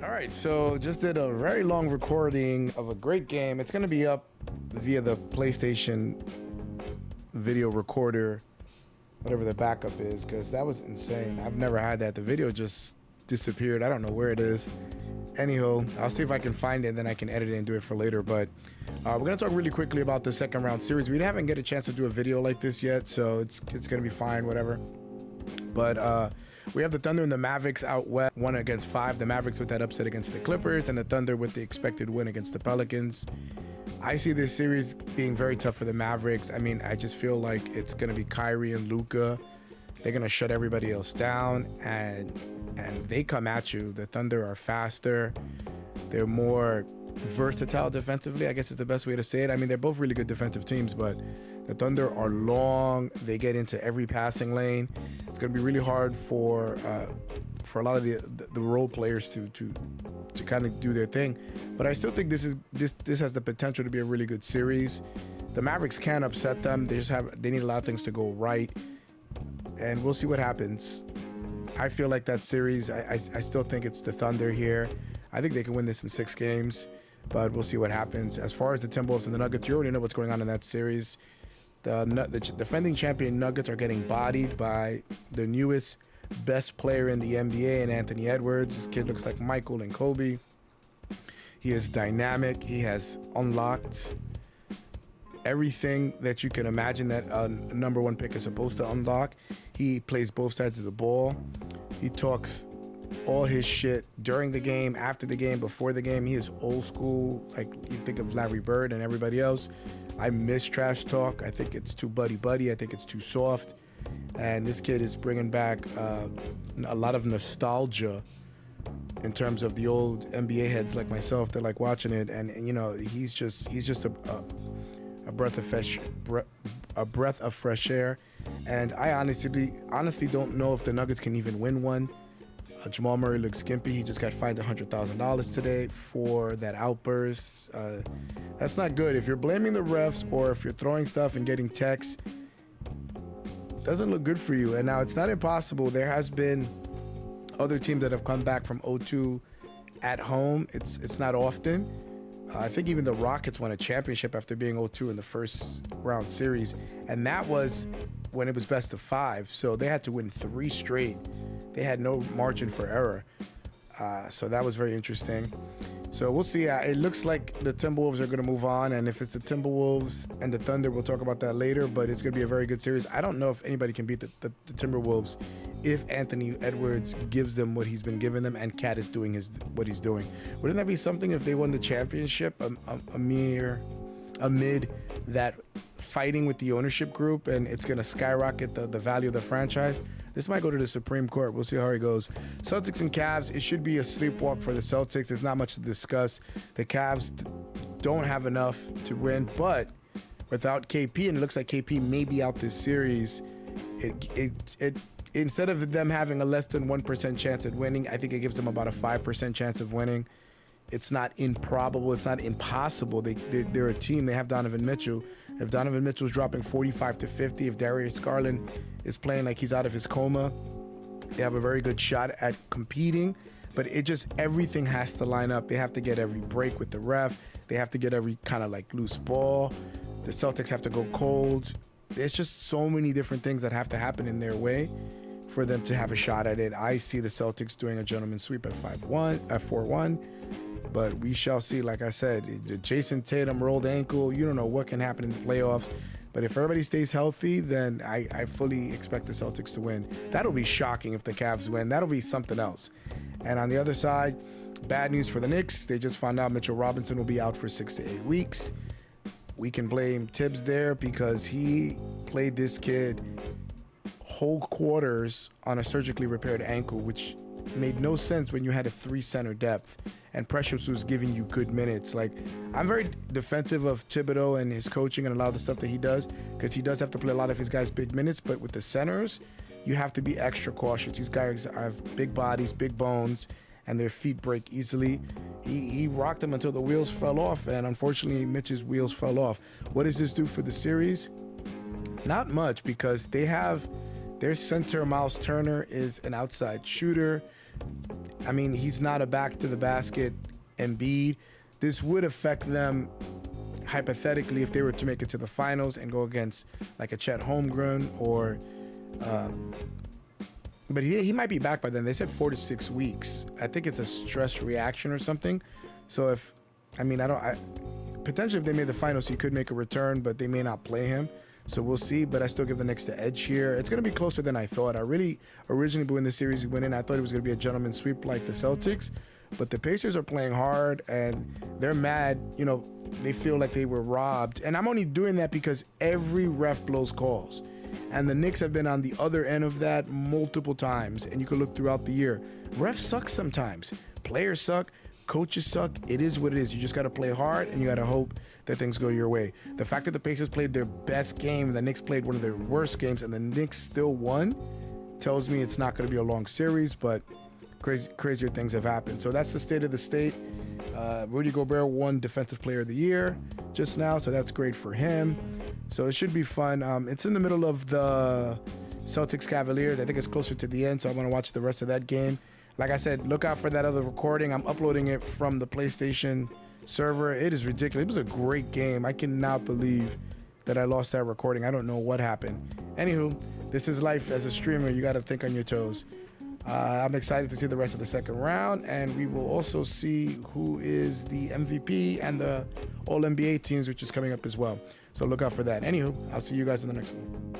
All right, so just did a very long recording of a great game. It's going to be up via the PlayStation video recorder, whatever the backup is, because that was insane. I've never had that. The video just disappeared. I don't know where it is. Anyhow, I'll see if I can find it, and then I can edit it and do it for later. But we're going to talk really quickly about the second round series. We haven't get a chance to do a video like this yet, so it's going to be fine, whatever. But we have the Thunder and the Mavericks out west, 1-5. The Mavericks with that upset against the Clippers, and the Thunder with the expected win against the Pelicans. I see this series being very tough for the Mavericks. I mean, I just feel like it's going to be Kyrie and Luka. They're going to shut everybody else down, and they come at you. The Thunder are faster. They're more versatile defensively, I guess is the best way to say it. I mean, they're both really good defensive teams, but the Thunder are long. They get into every passing lane. It's going to be really hard for a lot of the role players to kind of do their thing. But I still think this has the potential to be a really good series. The Mavericks can upset them. They need a lot of things to go right, and we'll see what happens. I feel like that series, I still think it's the Thunder here. I think they can win this in 6 games, but we'll see what happens. As far as the Timberwolves and the Nuggets, you already know what's going on in that series. The defending champion Nuggets are getting bodied by the newest best player in the NBA, and Anthony Edwards. This kid looks like Michael and Kobe. He is dynamic. He has unlocked everything that you can imagine that a number one pick is supposed to unlock. He plays both sides of the ball. He talks all his shit during the game, after the game, before the game. He is old school, like you think of Larry Bird and everybody else. I miss trash talk. I think it's too buddy-buddy. I think it's too soft. And this kid is bringing back a lot of nostalgia in terms of the old NBA heads like myself that like watching it. And you know, he's just a breath of fresh air. And I honestly don't know if the Nuggets can even win one. Jamal Murray looks skimpy. He just got fined $100,000 today for that outburst. That's not good. If you're blaming the refs or if you're throwing stuff and getting texts, doesn't look good for you. And now it's not impossible. There has been other teams that have come back from 0-2 at home. It's not often. I think even the Rockets won a championship after being 0-2 in the first round series, and that was when it was best of 5. So they had to win 3 straight. They had no margin for error. So that was very interesting. So we'll see. It looks like the Timberwolves are going to move on, and if it's the Timberwolves and the Thunder, we'll talk about that later, but it's going to be a very good series. I don't know if anybody can beat the Timberwolves if Anthony Edwards gives them what he's been giving them and Cat is doing what he's doing. Wouldn't that be something if they won the championship amid that fighting with the ownership group, and it's going to skyrocket the value of the franchise? This might go to the Supreme Court. We'll see how it goes. Celtics and Cavs, it should be a sleepwalk for the Celtics. There's not much to discuss. The Cavs don't have enough to win, but without KP, and it looks like KP may be out this series, it instead of them having a less than 1% chance at winning, I think it gives them about a 5% chance of winning. It's not improbable. It's not impossible. They're a team. They have Donovan Mitchell. If Donovan Mitchell's dropping 45 to 50, if Darius Garland is playing like he's out of his coma, they have a very good shot at competing. But everything has to line up. They have to get every break with the ref. They have to get every kind of like loose ball. The Celtics have to go cold. There's just so many different things that have to happen in their way for them to have a shot at it. I see the Celtics doing a gentleman's sweep at 4-1. But we shall see. Like I said, the Jason Tatum rolled ankle. You don't know what can happen in the playoffs. But if everybody stays healthy, then I fully expect the Celtics to win. That'll be shocking if the Cavs win. That'll be something else. And on the other side, bad news for the Knicks. They just found out Mitchell Robinson will be out for 6 to 8 weeks. We can blame Tibbs there because he played this kid whole quarters on a surgically repaired ankle, which made no sense when you had a 3-center depth and Precious was giving you good minutes. Like, I'm very defensive of Thibodeau and his coaching and a lot of the stuff that he does, because he does have to play a lot of his guys big minutes, but with the centers, you have to be extra cautious. These guys have big bodies, big bones, and their feet break easily. He rocked them until the wheels fell off, and unfortunately, Mitch's wheels fell off. What does this do for the series? Not much, because they have their center, Miles Turner, is an outside shooter. I mean, he's not a back to the basket Embiid. This would affect them hypothetically if they were to make it to the finals and go against like a Chet Holmgren or but he might be back by then. They said 4 to 6 weeks. I think it's a stress reaction or something. So if potentially if they made the finals, he could make a return, but they may not play him. So we'll see, but I still give the Knicks the edge here. It's going to be closer than I thought. I really originally, when the series went in, I thought it was going to be a gentleman's sweep like the Celtics, but the Pacers are playing hard and they're mad. You know, they feel like they were robbed. And I'm only doing that because every ref blows calls. And the Knicks have been on the other end of that multiple times. And you can look throughout the year. Refs suck sometimes. Players suck. Coaches suck. It is what it is. You just got to play hard and you got to hope that things go your way. The fact that the Pacers played their best game and the Knicks played one of their worst games and the Knicks still won tells me it's not going to be a long series, but crazier things have happened. So that's the state of the state. Rudy Gobert won Defensive Player of the Year just now, so that's great for him. So it should be fun. It's in the middle of the Celtics Cavaliers. I think it's closer to the end, so I want to watch the rest of that game. Like I said, look out for that other recording. I'm uploading it from the PlayStation server. It is ridiculous. It was a great game. I cannot believe that I lost that recording. I don't know what happened. Anywho, this is life as a streamer. You got to think on your toes. I'm excited to see the rest of the second round, and we will also see who is the MVP and the All-NBA teams, which is coming up as well. So look out for that. Anywho, I'll see you guys in the next one.